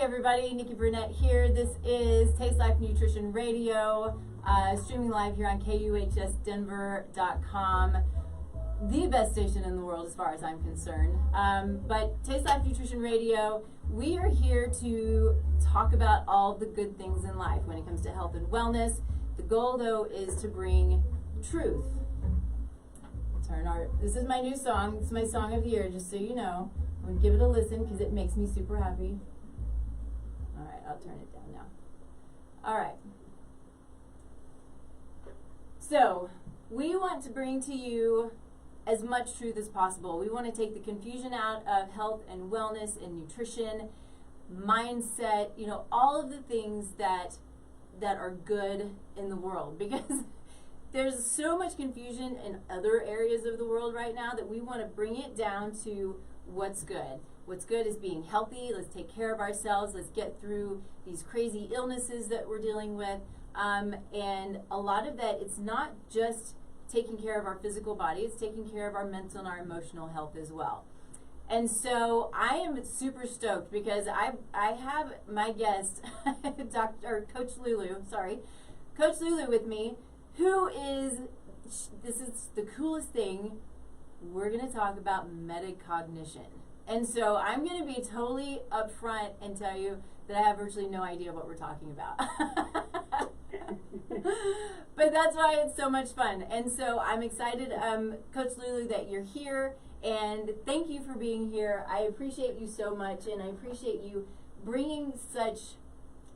everybody, Nikki here. This is Taste Life Nutrition Radio, streaming live here on KUHSdenver.com, the best station in the world as far as I'm concerned. But Taste Life Nutrition Radio, we are here to talk about all the good things in life when it comes to health and wellness. The goal, though, is to bring truth. This is my new song. It's my song of the year, just so you know. I'm going to give it a listen because it makes me super happy. All right, I'll turn it down now. All right. So, we want to bring to you as much truth as possible. We want to take the confusion out of health and wellness and nutrition, mindset, all of the things that are good in the world, because there's so much confusion in other areas of the world right now that we want to bring it down to what's good. What's good is being healthy. Let's take care of ourselves. Let's get through these crazy illnesses that we're dealing with. And a lot of that, it's not just taking care of our physical body, it's taking care of our mental and our emotional health as well. And so I am super stoked because I have my guest, Coach Lulu with me, who is, this is the coolest thing. We're going to talk about metacognition. And so I'm going to be totally upfront and tell you that I have virtually no idea what we're talking about. But that's why it's so much fun. And so I'm excited, Coach Lulu, that you're here. And thank you for being here. I appreciate you so much. And I appreciate you bringing such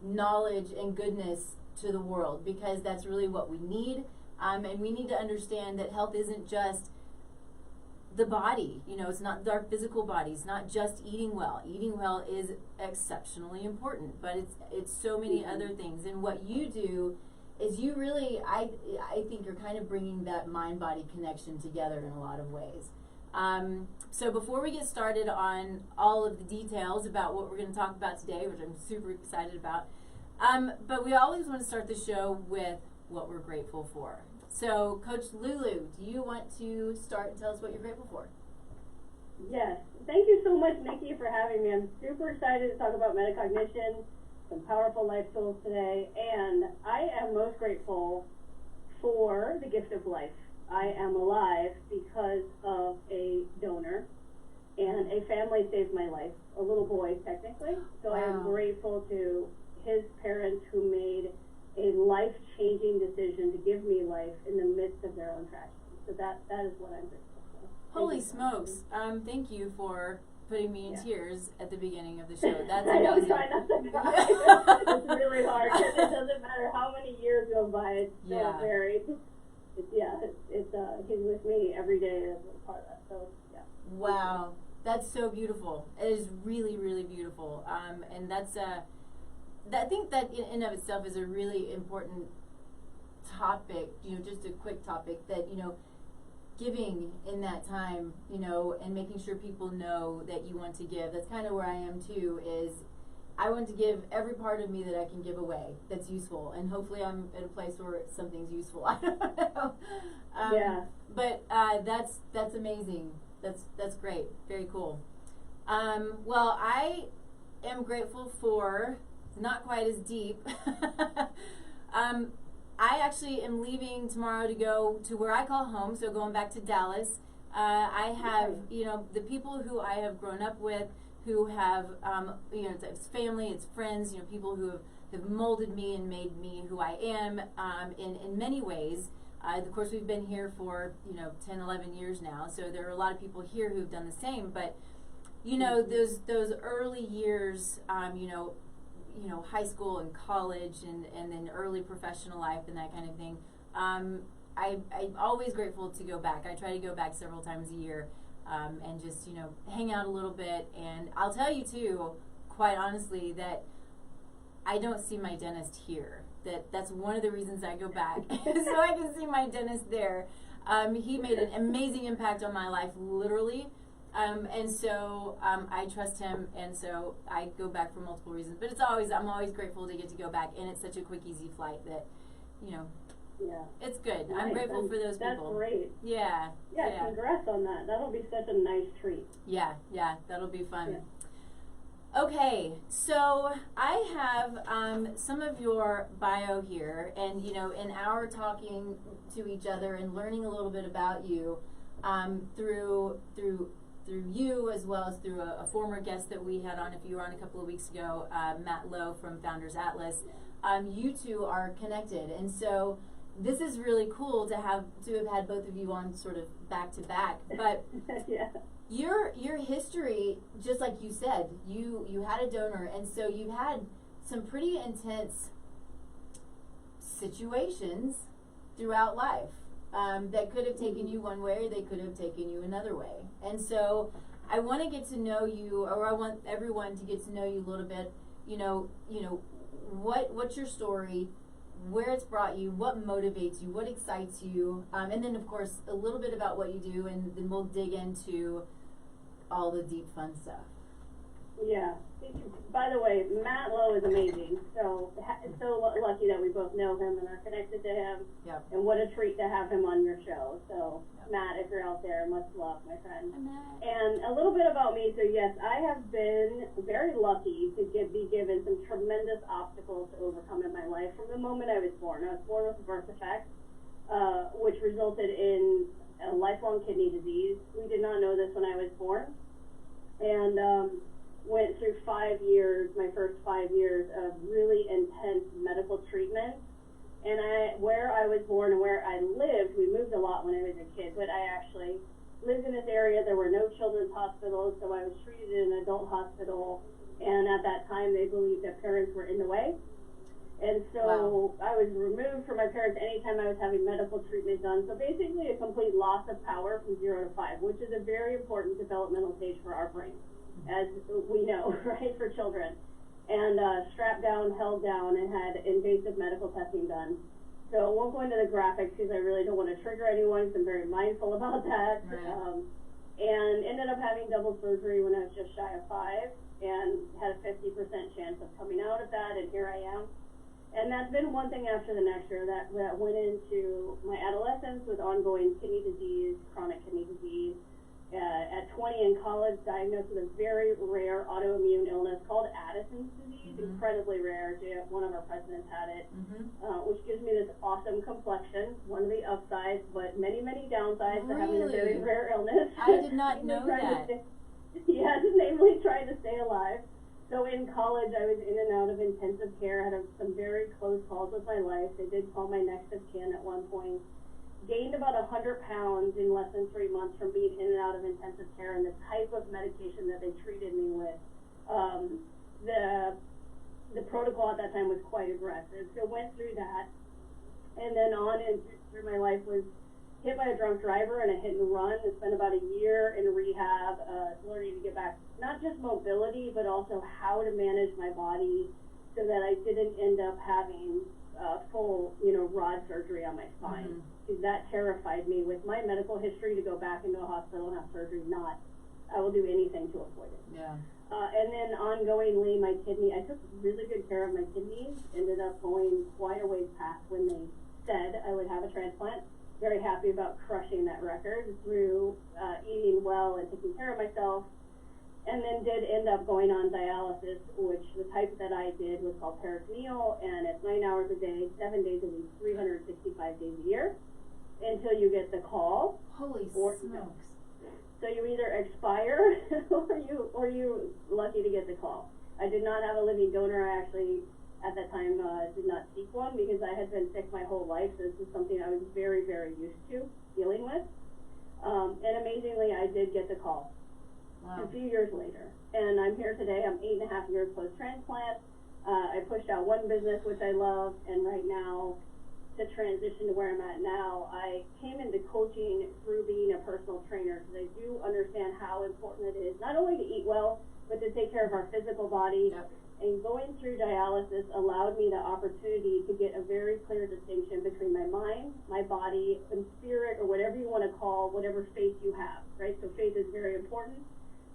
knowledge and goodness to the world, because that's really what we need. And we need to understand that health isn't just the body, it's not our physical body. It's not just eating well. Eating well is exceptionally important, but it's so many other things. And what you do is you really, I think you're kind of bringing that mind-body connection together in a lot of ways. So before we get started on all of the details about what we're going to talk about today, which I'm super excited about, but we always want to start the show with what we're grateful for. So, Coach Lulu, do you want to start and tell us what you're grateful for? Yes. Thank you so much, Nikki, for having me. I'm super excited to talk about metacognition, some powerful life tools today, and I am most grateful for the gift of life. I am alive because of a donor, and a family saved my life, a little boy, technically. So wow. I am grateful to his parents who made a life-changing decision to give me life in the midst of their own tragedy. So that is what I'm grateful for. Holy smokes. Thank you for putting me in tears at the beginning of the show. That's I amazing. know, try not to cry. It's really hard because it doesn't matter how many years go by. It's still very, he's with me every day as a part of that. So, yeah. Wow. That's so beautiful. It is really, really beautiful. And that's I think that in and of itself is a really important topic, just a quick topic that, giving in that time, and making sure people know that you want to give. That's kind of where I am too, is I want to give every part of me that I can give away that's useful. And hopefully I'm at a place where something's useful. I don't know. But that's amazing. That's great. Very cool. Well, I am grateful for, not quite as deep. I actually am leaving tomorrow to go to where I call home, so going back to Dallas. I have, the people who I have grown up with, who have, it's family, it's friends, people who have molded me and made me who I am in many ways. Of course, we've been here for, 10, 11 years now, so there are a lot of people here who've done the same, but, those early years, high school and college and then early professional life and that kind of thing. I'm always grateful to go back. I try to go back several times a year and just, hang out a little bit. And I'll tell you too, quite honestly, that I don't see my dentist here. That's one of the reasons I go back, so I can see my dentist there. He made an amazing impact on my life, literally. And so I trust him, and so I go back for multiple reasons. But I'm always grateful to get to go back, and it's such a quick, easy flight that, it's good. Nice. I'm grateful for those people. That's great. Yeah. Congrats on that. That'll be such a nice treat. Yeah, that'll be fun. Okay, so I have some of your bio here, and in our talking to each other and learning a little bit about you, through you as well as through a former guest that we had on, if you were on a couple of weeks ago, Matt Lowe from Founders Atlas. You two are connected, and so this is really cool to have had both of you on sort of back to back. But yeah. Your history, just like you said, you had a donor, and so you've had some pretty intense situations throughout life that could have taken you one way, or they could have taken you another way. And so I want to get to know you, or I want everyone to get to know you a little bit. What's your story, where it's brought you, what motivates you, what excites you, and then of course a little bit about what you do, and then we'll dig into all the deep fun stuff. Yeah. By the way, Matt Lowe is amazing. So lucky that we both know him and are connected to him. Yep. And what a treat to have him on your show. So Matt, if you're out there, much love, my friend. Hi, Matt. And a little bit about me. So yes, I have been very lucky to be given some tremendous obstacles to overcome in my life from the moment I was born. I was born with a birth defect, which resulted in a lifelong kidney disease. We did not know this when I was born, and went through 5 years, my first 5 years of really intense medical treatment. And where I was born and where I lived, we moved a lot when I was a kid, but I actually lived in this area. There were no children's hospitals, so I was treated in an adult hospital, and at that time they believed that parents were in the way. And so I was removed from my parents anytime I was having medical treatment done. So basically a complete loss of power from 0 to 5, which is a very important developmental stage for our brain, as we know, right, for children. And strapped down, held down, and had invasive medical testing done. So I won't go into the graphics because I really don't want to trigger anyone, so I'm very mindful about that. Right. And ended up having double surgery when I was just shy of 5, and had a 50% chance of coming out of that, and here I am. And that's been one thing after the next year that went into my adolescence with ongoing kidney disease, chronic kidney disease. At 20 in college, diagnosed with a very rare autoimmune illness called Addison's disease, incredibly rare. One of our presidents had it, which gives me this awesome complexion, one of the upsides, but many, many downsides to having a very rare illness. I did not know that. Yes, namely trying to stay alive. So in college, I was in and out of intensive care, had some very close calls with my life. They did call my next of kin at one point. Gained about 100 pounds in less than 3 months from being in and out of intensive care and the type of medication that they treated me with. The protocol at that time was quite aggressive. So went through that, and then on and through my life was hit by a drunk driver and a hit and run. I spent about a year in rehab, learning to get back not just mobility, but also how to manage my body so that I didn't end up having full, rod surgery on my spine. Because that terrified me. With my medical history, to go back into a hospital and have surgery, I will do anything to avoid it. Yeah. And then ongoingly, my kidney, I took really good care of my kidneys, ended up going quite a ways past when they said I would have a transplant. Very happy about crushing that record through eating well and taking care of myself. And then did end up going on dialysis, which the type that I did was called peritoneal, and it's 9 hours a day, 7 days a week, 365 days a year, until you get the call. Holy smokes. So you either expire or you lucky to get the call. I did not have a living donor. I actually, at that time, did not seek one because I had been sick my whole life. So this is something I was very, very used to dealing with. And amazingly, I did get the call. Wow. A few years later. And I'm here today. I'm 8.5 years post-transplant. I pushed out one business, which I love, and right now, to transition to where I'm at now, I came into coaching through being a personal trainer because I do understand how important it is not only to eat well, but to take care of our physical body. Yep. And going through dialysis allowed me the opportunity to get a very clear distinction between my mind, my body, and spirit, or whatever you want to call whatever faith you have, right? So faith is very important.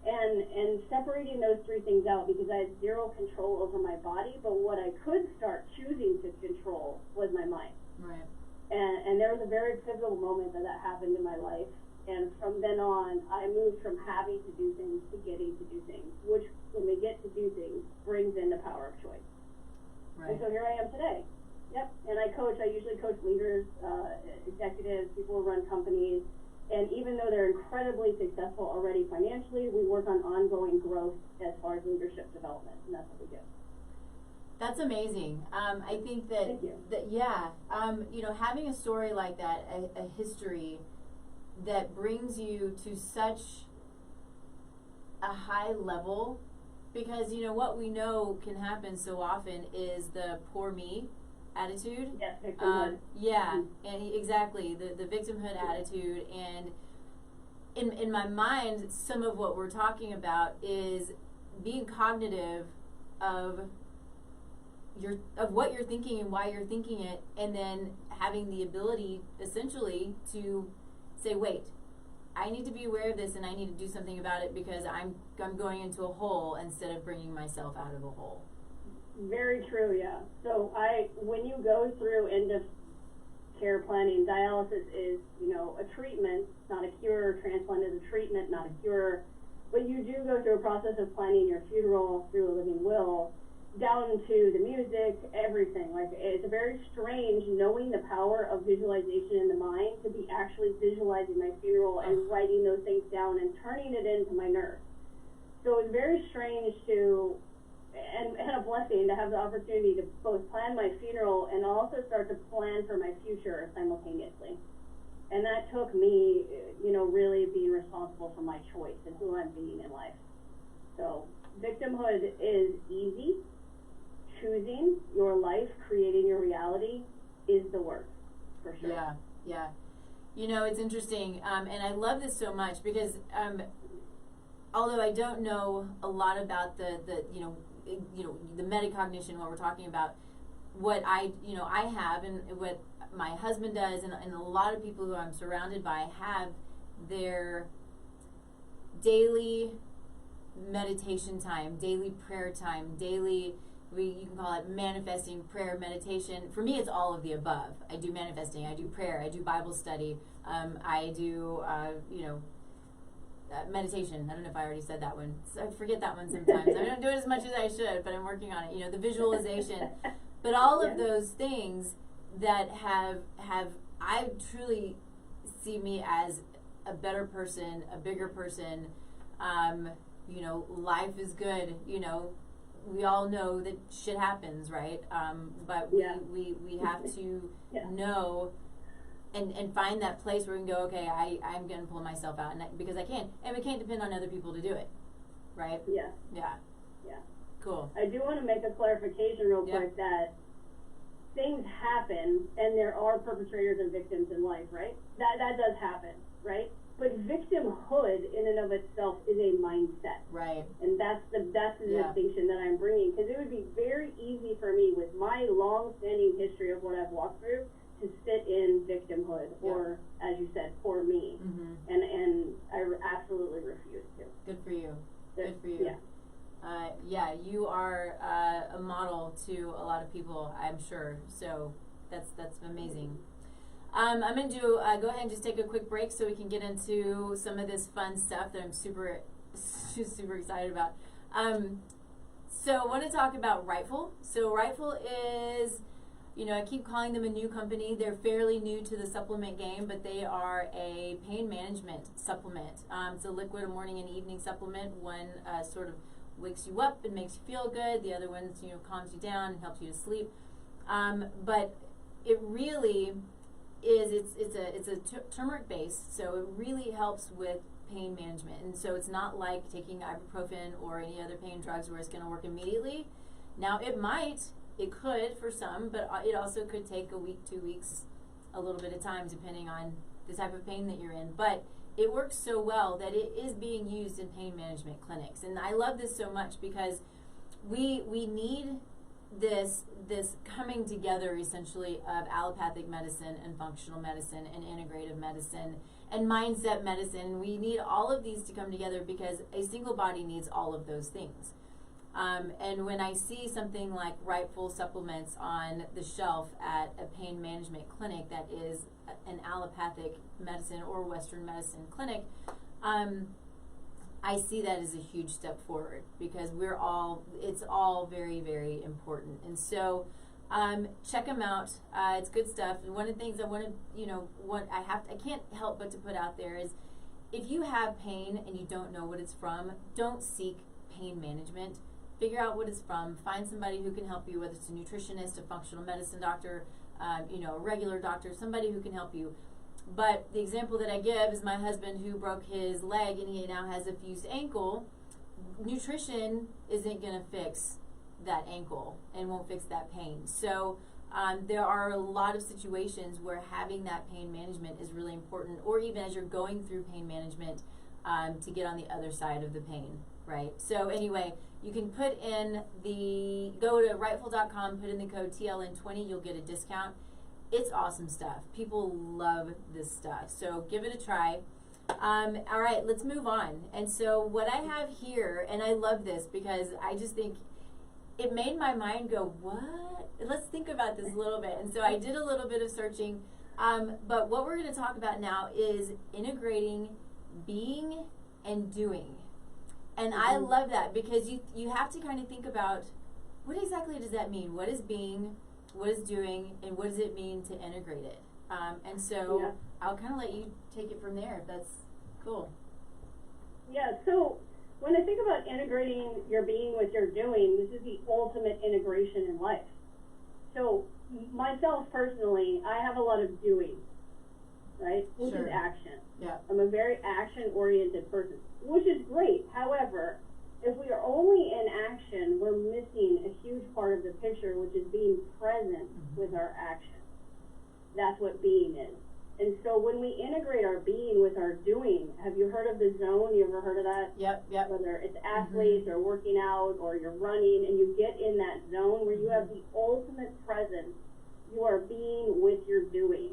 And separating those three things out, because I had zero control over my body, but what I could start choosing to control was my mind. Right. And there was a very pivotal moment that happened in my life. And from then on, I moved from having to do things to getting to do things, which when we get to do executives, people who run companies, and even though they're incredibly successful already financially, we work on ongoing growth as far as leadership development, and that's what we do. That's amazing. I think that, Thank you. You know, having a story like that, a history that brings you to such a high level, because you know what we know can happen so often is the poor me attitude. Yes, victimhood. And exactly, the victimhood attitude. And in my mind, some of what we're talking about is being cognitive of what you're thinking and why you're thinking it, and then having the ability essentially to say, wait, I need to be aware of this and I need to do something about it because I'm going into a hole instead of bringing myself out of a hole. Very true, yeah. So when you go through end of care planning, dialysis is, you know, a treatment, not a cure. Transplant is a treatment, not a cure. But you do go through a process of planning your funeral through a living will, down to the music, everything. Like, it's very strange knowing the power of visualization in the mind to be actually visualizing my funeral and writing those things down and turning it into my nurse. So it's very strange to, and a blessing to have the opportunity to both plan my funeral and also start to plan for my future simultaneously. And that took me, you know, really being responsible for my choice and who I'm being in life. So victimhood is easy. Choosing your life, creating your reality is the work, for sure. Yeah. You know, it's interesting, and I love this so much because although I don't know a lot about the the metacognition, what we're talking about, what I have and what my husband does, and a lot of people who I'm surrounded by have their daily meditation time, daily prayer time, daily. You can call it manifesting, prayer, meditation. For me, it's all of the above. I do manifesting, I do prayer, I do Bible study, I do, meditation. I don't know if I already said that one. So I forget that one sometimes. I don't do it as much as I should, but I'm working on it. You know, the visualization. But all of those things that I truly see me as a better person, a bigger person. Life is good, we all know that shit happens, right? But we have to know and find that place where we can go, okay, I'm going to pull myself out because I can. And we can't depend on other people to do it, right? Yeah. Cool. I do want to make a clarification real quick that things happen and there are perpetrators and victims in life, right? That does happen, right? But victimhood in and of itself is a mindset. Right. And that's the distinction that I'm bringing, because it would be very easy for me with my long-standing history of what I've walked through to sit in victimhood or, as you said, poor me. Mm-hmm. And I absolutely refuse to. Good for you. Good for you. You are a model to a lot of people, I'm sure. So that's amazing. I'm going to go ahead and just take a quick break so we can get into some of this fun stuff that I'm super excited about. So I want to talk about Rightful. So Rightful is, I keep calling them a new company. They're fairly new to the supplement game, but they are a pain management supplement. It's a liquid morning and evening supplement. One sort of wakes you up and makes you feel good. The other one, calms you down and helps you to sleep. But it really is, it's a turmeric base, so it really helps with pain management. And so it's not like taking ibuprofen or any other pain drugs where it's going to work immediately. Now it could for some, but it also could take a week, 2 weeks, a little bit of time depending on the type of pain that you're in. But it works so well that it is being used in pain management clinics. And I love this so much because we need this coming together essentially of allopathic medicine and functional medicine and integrative medicine and mindset medicine. We need all of these to come together because a single body needs all of those things. And when I see something like Rightful supplements on the shelf at a pain management clinic that is an allopathic medicine or Western medicine clinic, I see that as a huge step forward because it's all very, very important. And so check them out. It's good stuff. And one of the things I want to, I can't help but to put out there is, if you have pain and you don't know what it's from, don't seek pain management. Figure out what it's from. Find somebody who can help you, whether it's a nutritionist, a functional medicine doctor, a regular doctor, somebody who can help you. But the example that I give is my husband, who broke his leg and he now has a fused ankle. Nutrition isn't going to fix that ankle and won't fix that pain. So there are a lot of situations where having that pain management is really important, or even as you're going through pain management, to get on the other side of the pain, right? So anyway, you can go to rightful.com, put in the code TLN20, you'll get a discount. It's awesome stuff. People love this stuff. So give it a try. All right, let's move on. And so what I have here, and I love this because I just think it made my mind go, what? Let's think about this a little bit. And so I did a little bit of searching. But what we're going to talk about now is integrating being and doing. And I love that because you have to kind of think about, what exactly does that mean? What is being? What is doing, and what does it mean to integrate it? And so I'll kind of let you take it from there, if that's cool. Yeah, so when I think about integrating your being with your doing, this is the ultimate integration in life. So myself personally, I have a lot of doing, right? Which is action. Yeah. I'm a very action-oriented person, which is great. However, if we are only in action, we're missing a huge part of the picture, which is being present with our action. That's what being is. And so when we integrate our being with our doing, have you heard of the zone? You ever heard of that? Yep. Whether it's athletes or working out or you're running, and you get in that zone where you have the ultimate presence, you are being with your doing.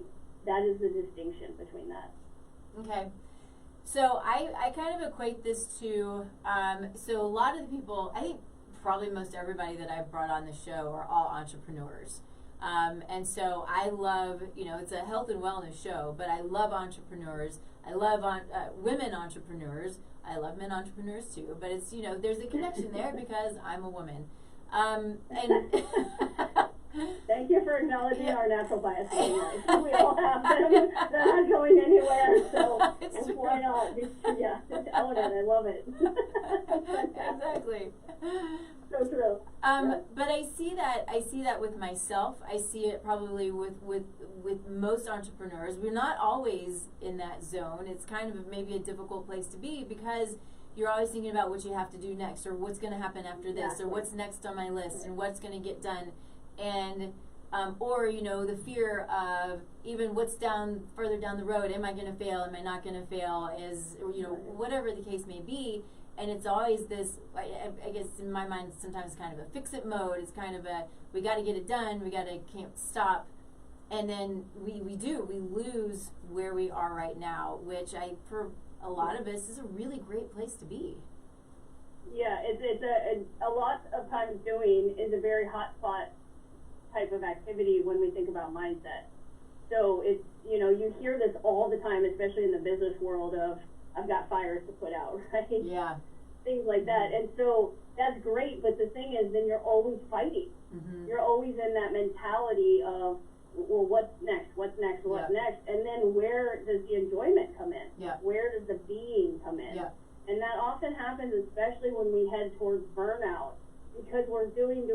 That is the distinction between that. Okay. So I kind of equate this to, so a lot of the people, I think probably most everybody that I've brought on the show are all entrepreneurs. And so I love, it's a health and wellness show, but I love entrepreneurs. I love women entrepreneurs. I love men entrepreneurs too, but it's, there's a connection there because I'm a woman. And Thank you for acknowledging our natural biases. We all have them. They're not going anywhere, so why not? Just own it. I love it. Exactly. So true. But I see that with myself. I see it probably with most entrepreneurs. We're not always in that zone. It's kind of maybe a difficult place to be because you're always thinking about what you have to do next, or what's going to happen after this, or what's next on my list, and what's going to get done. And or the fear of even what's further down the road. Am I going to fail? Am I not going to fail? Is whatever the case may be. And it's always this. I guess in my mind, sometimes kind of a fix-it mode. It's kind of a we got to get it done. We can't stop. And then we lose where we are right now, which for a lot of us is a really great place to be. Yeah, it's a lot of times doing is a very hot spot type of activity when we think about mindset. So it's, you hear this all the time, especially in the business world of, I've got fires to put out, right? Yeah. Things like that. And so that's great, but the thing is, then you're always fighting. Mm-hmm. You're always in that mentality of, well, what's next? And then where does the enjoyment come in? Yeah. Where does the being come in? Yeah. And that often happens, especially when we head towards burnout, because we're doing.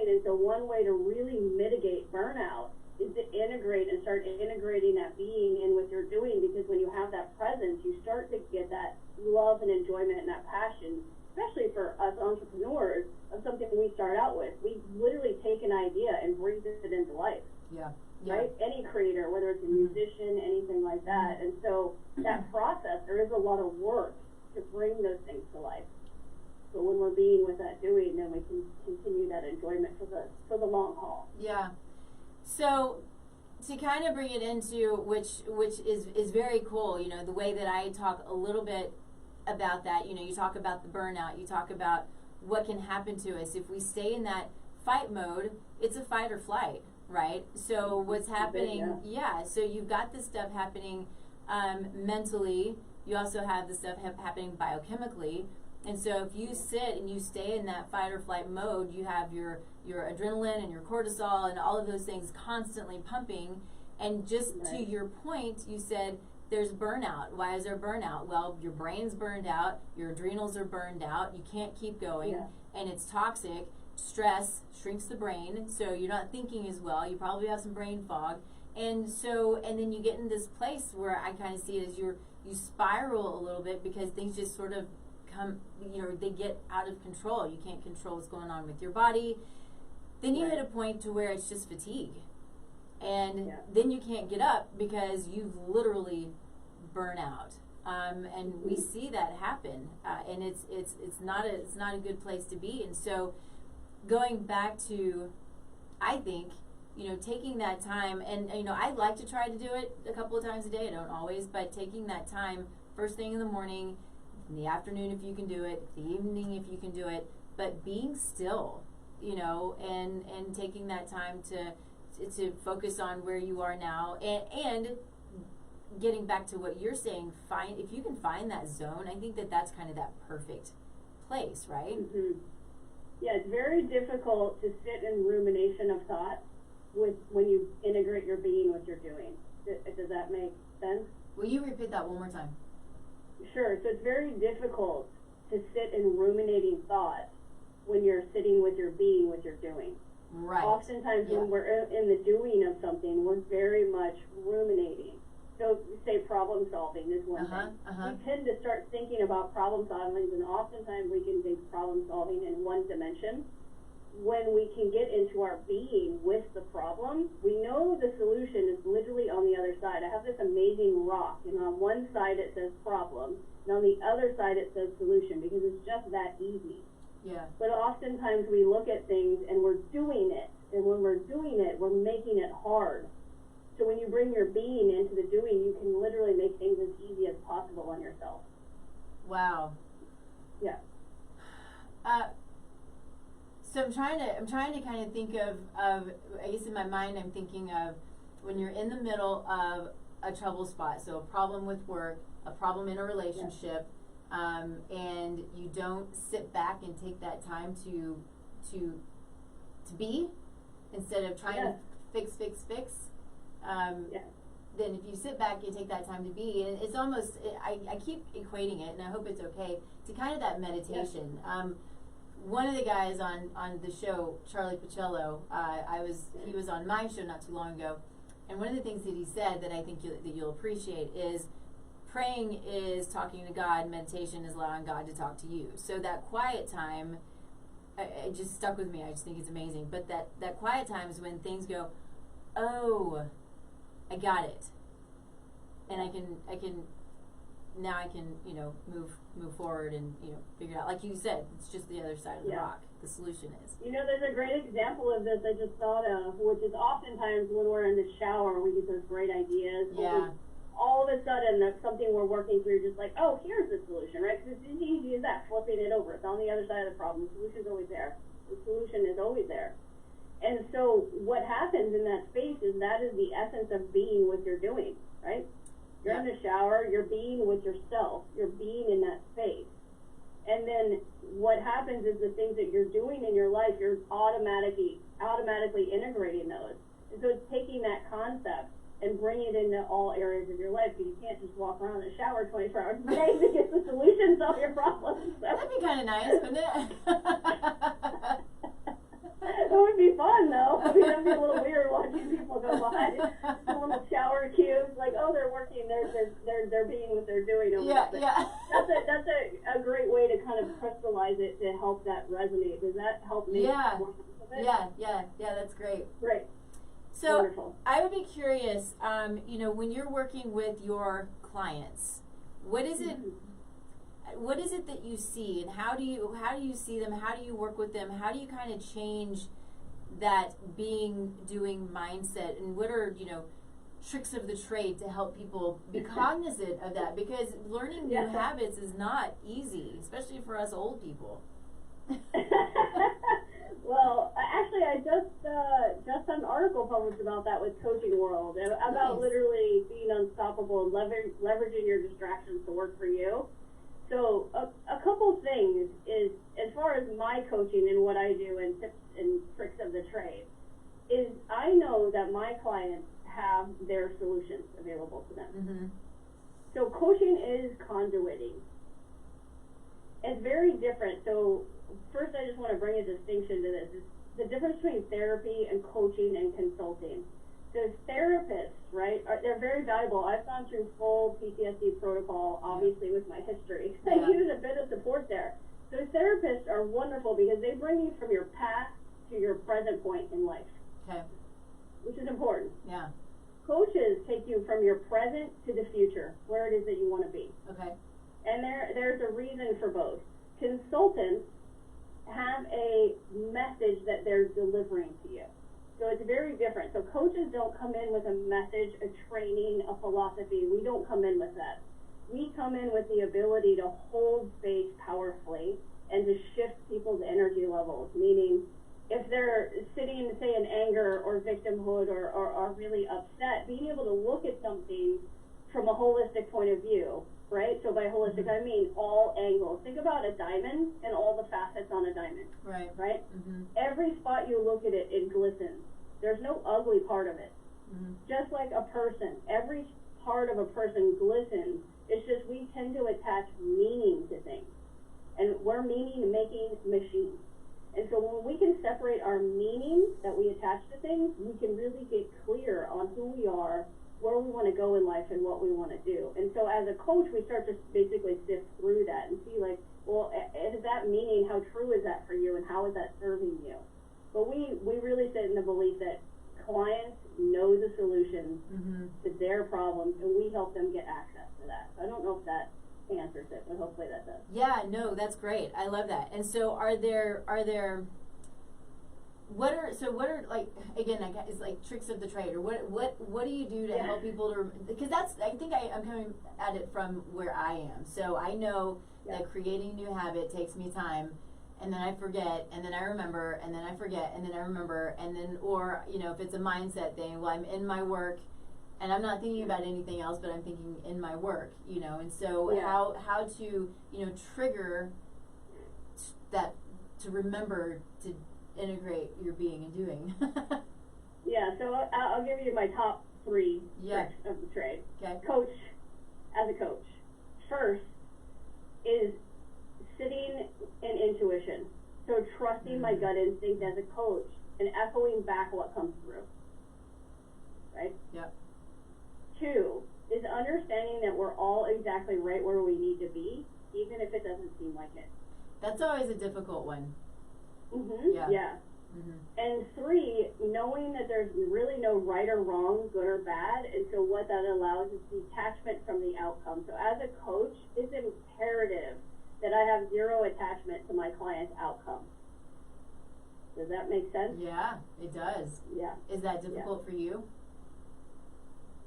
And so one way to really mitigate burnout is to integrate and start integrating that being in with your doing, because when you have that presence, you start to get that love and enjoyment and that passion, especially for us entrepreneurs, of something we start out with. We literally take an idea and breathe it into life. Yeah. Right? Any creator, whether it's a musician, anything like that. And so that process, there is a lot of work to bring those things to life. But when we're being with that doing, then we can continue that enjoyment for the long haul. Yeah. So to kind of bring it into which is very cool, the way that I talk a little bit about that, you talk about the burnout, you talk about what can happen to us if we stay in that fight mode. It's a fight or flight, right? So what's happening? Yeah. So you've got this stuff happening mentally. You also have the stuff happening biochemically. And so if you sit and you stay in that fight or flight mode, you have your adrenaline and your cortisol and all of those things constantly pumping. And just to your point, you said there's burnout. Why is there burnout? Well, your brain's burned out, your adrenals are burned out, you can't keep going, and it's toxic. Stress shrinks the brain, so you're not thinking as well. You probably have some brain fog. And then you get in this place where I kind of see it as you spiral a little bit because things just sort of come, they get out of control. You can't control what's going on with your body. Then you hit a point to where it's just fatigue. And then you can't get up because you've literally burn out. And we see that happen. And it's not a good place to be. And so going back to, I think, taking that time, and I like to try to do it a couple of times a day. I don't always, but taking that time first thing in the morning, in the afternoon if you can do it, the evening if you can do it, but being still, and taking that time to focus on where you are now, and getting back to what you're saying, if you can find that zone, I think that's kind of that perfect place, right? Mm-hmm. Yeah, it's very difficult to sit in rumination of thought when you integrate your being with your doing. Does that make sense? Will you repeat that one more time? Sure. So it's very difficult to sit in ruminating thought when you're sitting with your being, with your doing. Right. Oftentimes when we're in the doing of something, we're very much ruminating. So say problem solving is one thing. We tend to start thinking about problem solving, and oftentimes we can think problem solving in one dimension. When we can get into our being with the problem, we know the solution is literally on the other side. I have this amazing rock, and on one side it says problem, and on the other side it says solution, because it's just that easy. Yeah. But oftentimes we look at things and we're doing it, and when we're doing it, we're making it hard. So when you bring your being into the doing, you can literally make things as easy as possible on yourself. Wow. Yeah. So I'm trying to kind of think of I guess in my mind I'm thinking of when you're in the middle of a trouble spot, so a problem with work, a problem in a relationship, and you don't sit back and take that time to be, instead of trying to fix. Then if you sit back and take that time to be, and it's almost, I keep equating it, and I hope it's okay, to kind of that meditation. One of the guys on the show, Charlie Pacello, he was on my show not too long ago, and one of the things that he said that I think that you'll appreciate is praying is talking to God, meditation is allowing God to talk to you. So that quiet time, it just stuck with me. I just think it's amazing. But that quiet time is when things go, oh, I got it, and I can move forward and figure it out. Like you said, it's just the other side of the rock. The solution is. There's a great example of this I just thought of, which is oftentimes when we're in the shower, we get those great ideas. Yeah. All of a sudden, that's something we're working through, just like, oh, here's the solution, right? Because it's as easy as that, flipping it over. It's on the other side of the problem. The solution's always there. The solution is always there. And so what happens in that space is that is the essence of being what you're doing, right? You're in the shower, you're being with yourself, you're being in that space. And then what happens is the things that you're doing in your life, you're automatically integrating those. And so it's taking that concept and bringing it into all areas of your life, because you can't just walk around in the shower 24 hours a day to get the solutions to all your problems. So. That'd be kind of nice, wouldn't it? It would be fun, though. I mean, that'd be a little weird watching people go by the little shower cubes, like, oh, they're working, they're being what they're doing over there. Yeah. That's a great way to kind of crystallize it to help that resonate. Does that help me? Yeah, that's great. Great. So wonderful. I would be curious, when you're working with your clients, what is it? What is it that you see, and how do you see them? How do you work with them? How do you kind of change that doing mindset? And what are tricks of the trade to help people be cognizant of that? Because learning new habits is not easy, especially for us old people. Well, actually, I just had an article published about that with Coaching World, about literally being unstoppable and leveraging your distractions to work for you. So a couple things is, as far as my coaching and what I do and tips and tricks of the trade, is I know that my clients have their solutions available to them. Mm-hmm. So coaching is conduiting. It's very different. So first I just want to bring a distinction to this. It's the difference between therapy and coaching and consulting. So therapists, right, they're very valuable. I've gone through full PTSD protocol, obviously, with my history. I use a bit of support there. So therapists are wonderful because they bring you from your past to your present point in life. Okay. Which is important. Yeah. Coaches take you from your present to the future, where it is that you want to be. Okay. And there's a reason for both. Consultants have a message that they're delivering to you. So it's very different. So coaches don't come in with a message, a training, a philosophy. We don't come in with that. We come in with the ability to hold space powerfully and to shift people's energy levels, meaning if they're sitting, say, in anger or victimhood or are really upset, being able to look at something from a holistic point of view, right? So by holistic, I mean all angles. Think about a diamond and all the facets on a diamond. Right. Right? Mm-hmm. Every spot you look at it, it glistens. There's no ugly part of it. Mm-hmm. Just like a person, every part of a person glistens. It's just we tend to attach meaning to things. And we're meaning-making machines. And so when we can separate our meaning that we attach to things, we can really get clear on who we are, where we want to go in life, and what we want to do. And so as a coach, we start to basically sift through that and see, like, well, is that meaning, how true is that for you, and how is that serving you? But we really sit in the belief that clients know the solutions to their problems, and we help them get access to that. So I don't know if that answers it, but hopefully that does. Yeah, no, that's great. I love that. And so what are like, again, it's like tricks of the trade, or what do you do to help people to, because I think I'm coming at it from where I am. So I know that creating new habit takes me time, and then I forget, and then I remember, and then I forget, and then I remember, and then, or, if it's a mindset thing, well, I'm in my work, and I'm not thinking about anything else, but I'm thinking in my work, and so how to, trigger that, to remember to integrate your being and doing. Yeah, so I'll give you my top 3 tricks of the trade. Okay. Coach, as a coach, first is sitting in intuition. So trusting my gut instinct as a coach and echoing back what comes through. Right? Yep. 2 is understanding that we're all exactly right where we need to be, even if it doesn't seem like it. That's always a difficult one. Yeah. And 3, knowing that there's really no right or wrong, good or bad, and so what that allows is detachment from the outcome. So as a coach, it's imperative that I have zero attachment to my client's outcome. Does that make sense? Yeah, it does. Yeah. Is that difficult for you?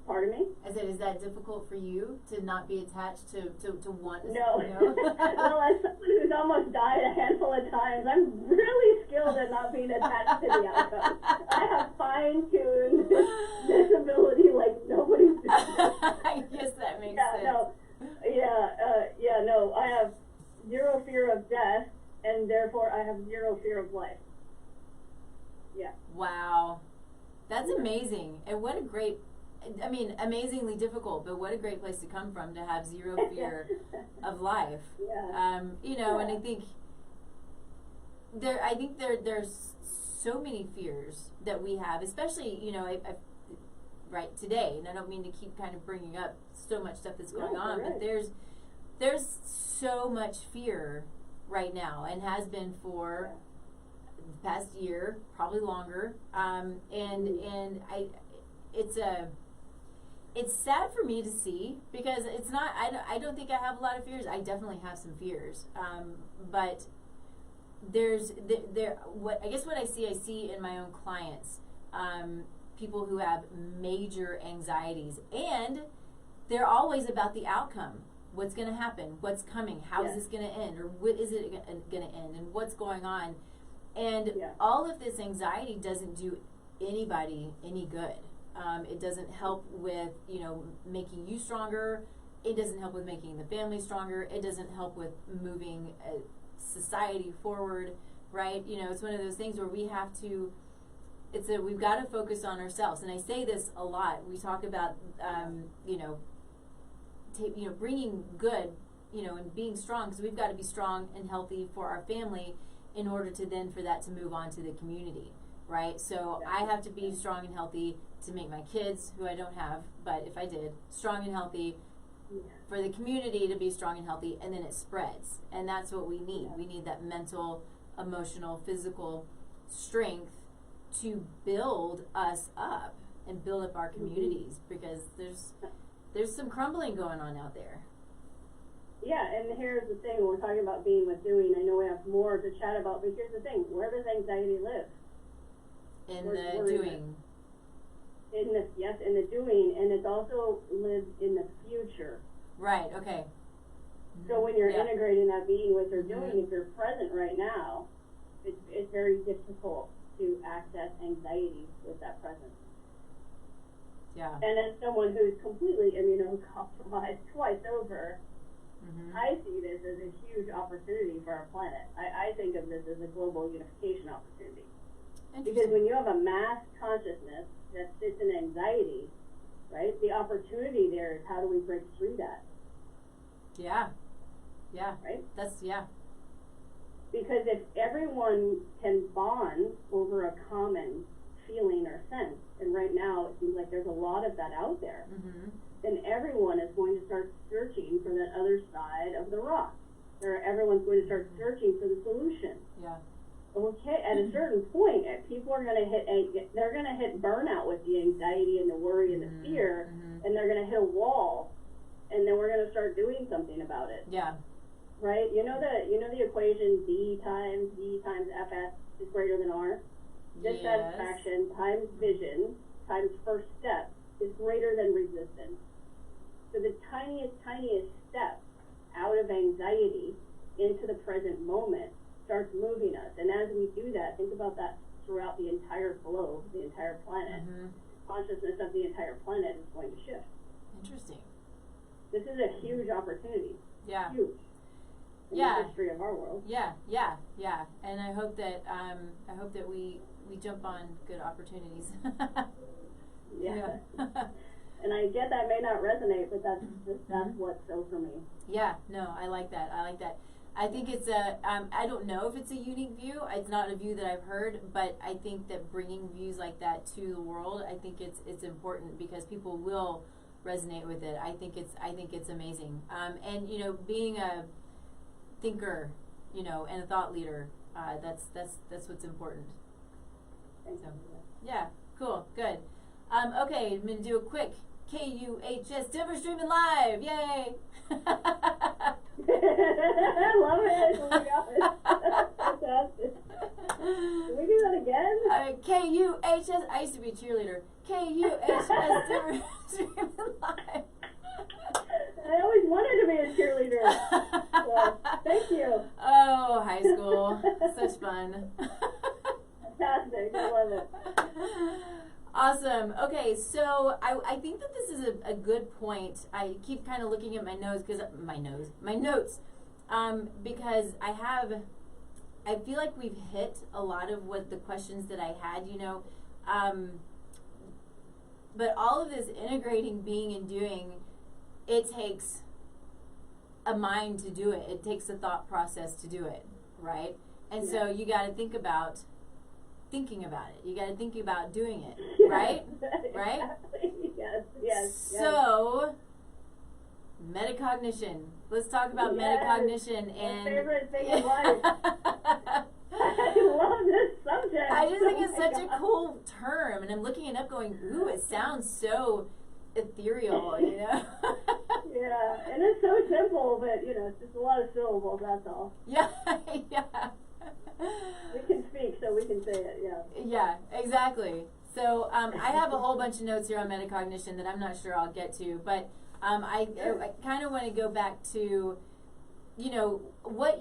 Pardon me? I said, is that difficult for you to not be attached to one? No. Well, as someone who's almost died a handful of times, I'm really skilled at not being attached to the outcome. I have fine-tuned this ability like nobody's business. I guess that makes sense. No, I have zero fear of death, and therefore I have zero fear of life. Yeah. Wow. That's amazing. And what a great, amazingly difficult, but what a great place to come from, to have zero fear of life. Yeah. And I think there's so many fears that we have, especially, right today, and I don't mean to keep kind of bringing up so much stuff that's going on, but there's so much fear right now, and has been for the past year, probably longer, it's sad for me to see, because it's not, I don't think I have a lot of fears. I definitely have some fears, but what I see in my own clients, people who have major anxieties, and they're always about the outcome. What's going to happen? What's coming? How is this going to end? Or what is it going to end? And what's going on? And all of this anxiety doesn't do anybody any good. It doesn't help with, making you stronger. it doesn't help with making the family stronger. It doesn't help with moving society forward, right? You know, it's one of those things where we have to, we've got to focus on ourselves. And I say this a lot. We talk about, bringing good, and being strong, because we've got to be strong and healthy for our family in order to then for that to move on to the community, right? So I have to be strong and healthy to make my kids, who I don't have, but if I did, strong and healthy, for the community to be strong and healthy, and then it spreads. And that's what we need. We need that mental, emotional, physical strength to build us up and build up our communities, because there's some crumbling going on out there. Yeah, and here's the thing, we're talking about being with doing. I know we have more to chat about, but here's the thing, where does anxiety live? In the doing. In the doing, and it also lives in the future. Right, okay. So when you're integrating that being with or doing, if you're present right now, it's very difficult to access anxiety with that presence. Yeah. And as someone who's completely immunocompromised twice over, I see this as a huge opportunity for our planet. I think of this as a global unification opportunity. Because when you have a mass consciousness that sits in anxiety, right, the opportunity there is how do we break through that? Yeah. Yeah. Right? Yeah. Because if everyone can bond over a common feeling or sense, and right now it seems like there's a lot of that out there, then everyone is going to start searching for that other side of the rock. Everyone's going to start searching for the solution. Yeah. Okay, at a certain point, people are going to hit burnout with the anxiety and the worry and the fear, and they're going to hit a wall, and then we're going to start doing something about it. Yeah. Right? You know the equation D times Fs is greater than R? Dissatisfaction times vision times first step is greater than resistance. So the tiniest step out of anxiety into the present moment starts moving us. And as we do that, think about that throughout the entire globe, the entire planet. Consciousness of the entire planet is going to shift. Interesting. This is a huge opportunity. Yeah. Huge. In the history of our world. Yeah. And I hope that we jump on good opportunities. Yeah. And I get that may not resonate, but that's what's so for me. Yeah, no, I like that. I think it's I don't know if it's a unique view. It's not a view that I've heard, but I think that bringing views like that to the world, I think it's important, because people will resonate with it. I think it's amazing. And being a thinker, and a thought leader, that's what's important. Thanks. So, yeah, cool, good. Okay, I'm gonna do a quick KUHS Denver streaming live. Yay! I love it. Oh my gosh. Fantastic. Can we do that again? KUHS. I used to be a cheerleader. KUHS Denver streaming live. I always wanted to be a cheerleader. So, thank you. Oh, high school. Such fun. Fantastic. I love it. Awesome. Okay, so I think that this is a good point. I keep kind of looking at my notes, because I feel like we've hit a lot of what the questions that I had, but all of this integrating being and doing, it takes a mind to do it. It takes a thought process to do it, right? And so you got to think about thinking about it. You got to think about doing it, right? Right? Yes. So, metacognition. Let's talk about metacognition. And my favorite thing in life. I love this subject. I just think it's such a cool term, and I'm looking it up going, ooh, it sounds so ethereal, Yeah, and it's so simple, but it's just a lot of syllables, that's all. Yeah. We can speak, so we can say it, Yeah, exactly. So I have a whole bunch of notes here on metacognition that I'm not sure I'll get to, but I kind of want to go back to, what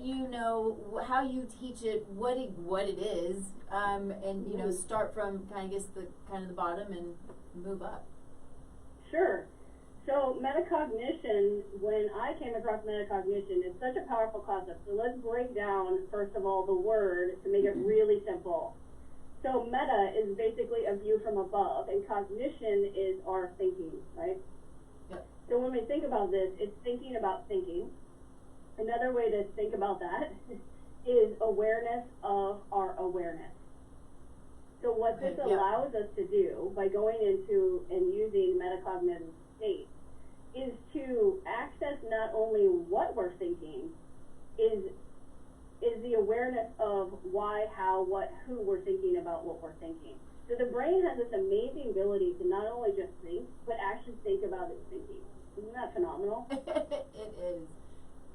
how you teach it, what it is, and start from kind of the bottom and move up. Sure. So metacognition, when I came across metacognition, it's such a powerful concept. So let's break down, first of all, the word to make it really simple. So meta is basically a view from above, and cognition is our thinking, right? Yep. So when we think about this, it's thinking about thinking. Another way to think about that is awareness of our awareness. So what this allows us to do by going into and using metacognitive state is to access not only what we're thinking, is the awareness of why, how, what, who we're thinking about what we're thinking. So the brain has this amazing ability to not only just think, but actually think about its thinking. Isn't that phenomenal? It is.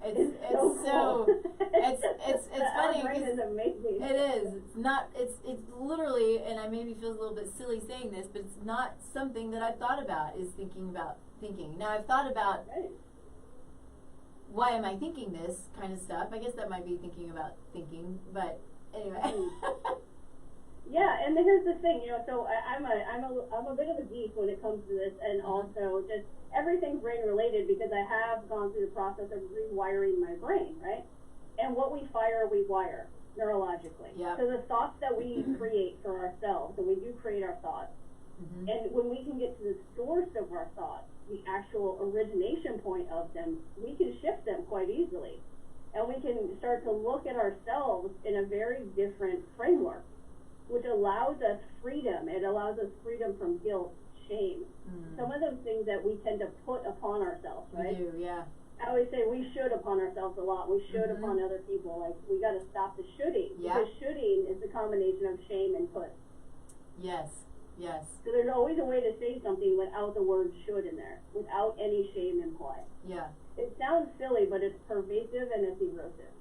It's so cool. It's funny. Our brain is amazing. It is. It's literally, and I maybe feel a little bit silly saying this, but it's not something that I've thought about, is thinking about thinking. Now I've thought about why am I thinking this kind of stuff. I guess that might be thinking about thinking, but anyway. Yeah, and here's the thing, so I'm a bit of a geek when it comes to this, and also just everything's brain related because I have gone through the process of rewiring my brain, right? And what we fire, we wire neurologically. Yep. So the thoughts that we create for ourselves, and we do create our thoughts, and when we can get to the source of our thoughts, the actual origination point of them, we can shift them quite easily. And we can start to look at ourselves in a very different framework, which allows us freedom. It allows us freedom from guilt, shame. Some of those things that we tend to put upon ourselves, right? We do, yeah. I always say we should upon ourselves a lot. We should upon other people. Like, we got to stop the shoulding. Yeah. Because shoulding is the combination of shame and put. Yes, yes. So there's always a way to say something without the word should in there, without any shame implied. Yeah. It sounds silly, but it's pervasive and it's erosive.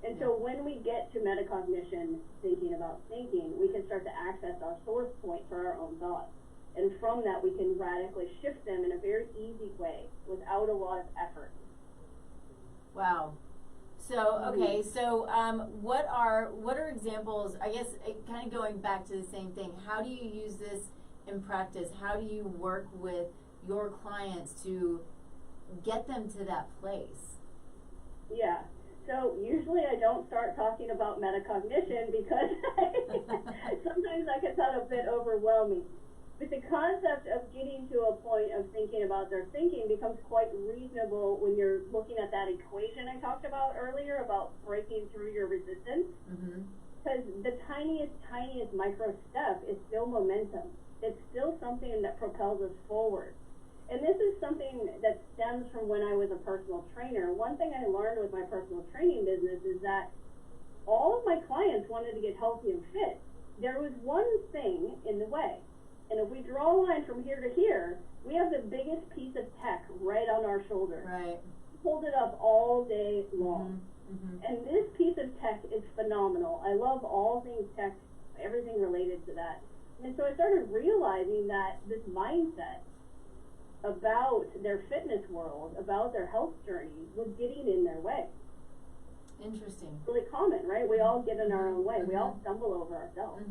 And so when we get to metacognition, thinking about thinking, we can start to access our source point for our own thoughts. And from that, we can radically shift them in a very easy way without a lot of effort. Wow. So, okay, so what are examples, I guess, kind of going back to the same thing, how do you use this in practice? How do you work with your clients to get them to that place? Yeah. So usually I don't start talking about metacognition because sometimes that can sound a bit overwhelming. But the concept of getting to a point of thinking about their thinking becomes quite reasonable when you're looking at that equation I talked about earlier about breaking through your resistance. Because the tiniest micro step is still momentum. It's still something that propels us forward. And this is something that stems from when I was a personal trainer. One thing I learned with my personal training business is that all of my clients wanted to get healthy and fit. There was one thing in the way. And if we draw a line from here to here, we have the biggest piece of tech right on our shoulder. Right. Hold it up all day long. And this piece of tech is phenomenal. I love all things tech, everything related to that. And so I started realizing that this mindset about their fitness world, about their health journey, was getting in their way. Interesting. Really common, right? We all get in our own way. We all stumble over ourselves.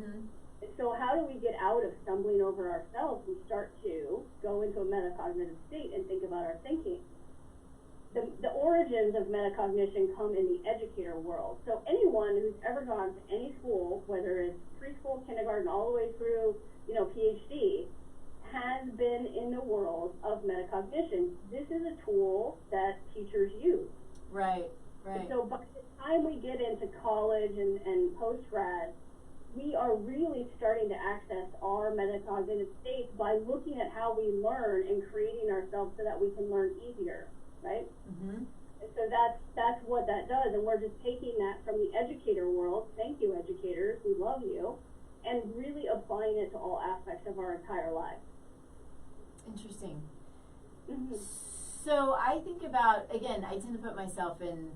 And so how do we get out of stumbling over ourselves? We start to go into a metacognitive state and think about our thinking. The origins of metacognition come in the educator world. So anyone who's ever gone to any school, whether it's preschool, kindergarten, all the way through, PhD, has been in the world of metacognition. This is a tool that teachers use. Right. And so by the time we get into college and post-grad, we are really starting to access our metacognitive states by looking at how we learn and creating ourselves so that we can learn easier, right? And so that's what that does, and we're just taking that from the educator world. Thank you, educators. We love you. And really applying it to all aspects of our entire lives. Interesting. So I think about, again, I tend to put myself in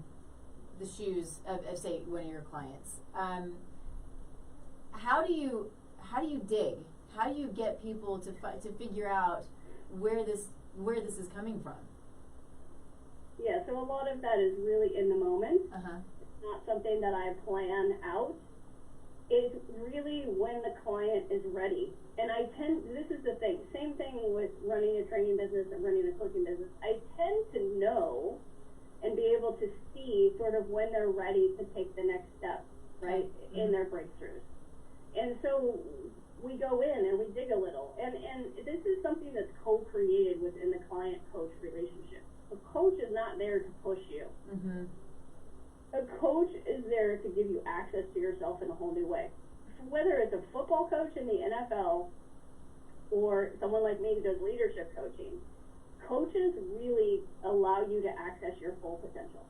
the shoes of say, one of your clients. How do you dig? How do you get people to figure out where this is coming from? Yeah, so a lot of that is really in the moment. It's not something that I plan out. is really when the client is ready. And this is the thing, same thing with running a training business and running a coaching business. I tend to know and be able to see sort of when they're ready to take the next step, right, in their breakthroughs. And so we go in and we dig a little. And this is something that's co-created within the client-coach relationship. A coach is not there to push you. Mm-hmm. A coach is there to give you access to yourself in a whole new way. Whether it's a football coach in the NFL or someone like me who does leadership coaching, coaches really allow you to access your full potential,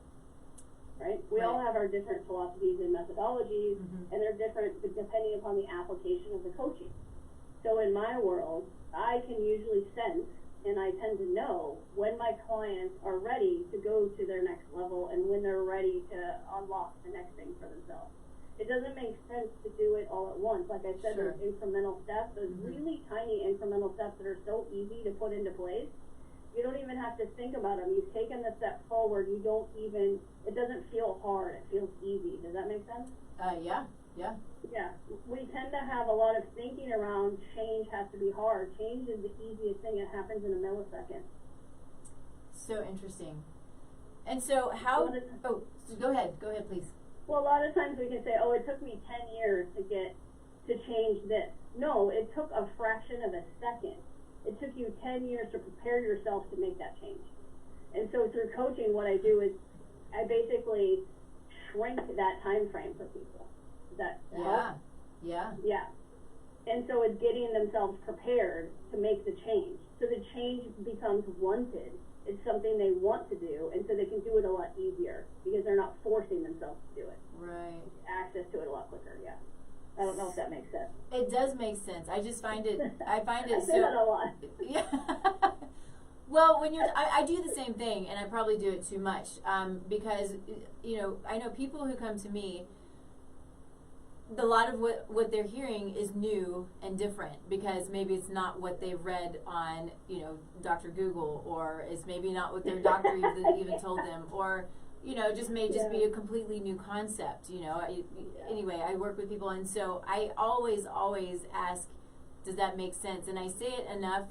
right? We all have our different philosophies and methodologies, and they're different depending upon the application of the coaching. So in my world, I can usually sense, and I tend to know when my clients are ready to go to their next level and when they're ready to unlock the next thing for themselves. It doesn't make sense to do it all at once. Like I said, there's incremental steps, those really tiny incremental steps that are so easy to put into place. You don't even have to think about them. You've taken the step forward. It doesn't feel hard. It feels easy. Does that make sense? Yeah. Yeah. We tend to have a lot of thinking around change has to be hard. Change is the easiest thing. It happens in a millisecond. So interesting. And so go ahead, please. Well, a lot of times we can say, oh, it took me 10 years to change this. No, it took a fraction of a second. It took you 10 years to prepare yourself to make that change. And so through coaching, what I do is I basically shrink that time frame for people. Does that help? Yeah. And so it's getting themselves prepared to make the change. So the change becomes wanted. It's something they want to do, and so they can do it a lot easier because they're not forcing themselves to do it. Right. Access to it a lot quicker, yeah. I don't know if that makes sense. It does make sense. I just find it, I say that a lot. Yeah. Well, I do the same thing, and I probably do it too much, because, I know people who come to me, a lot of what they're hearing is new and different because maybe it's not what they've read on, Dr. Google, or it's maybe not what their doctor even told them, or, just may just be a completely new concept, Anyway, I work with people, and so I always ask, does that make sense? And I say it enough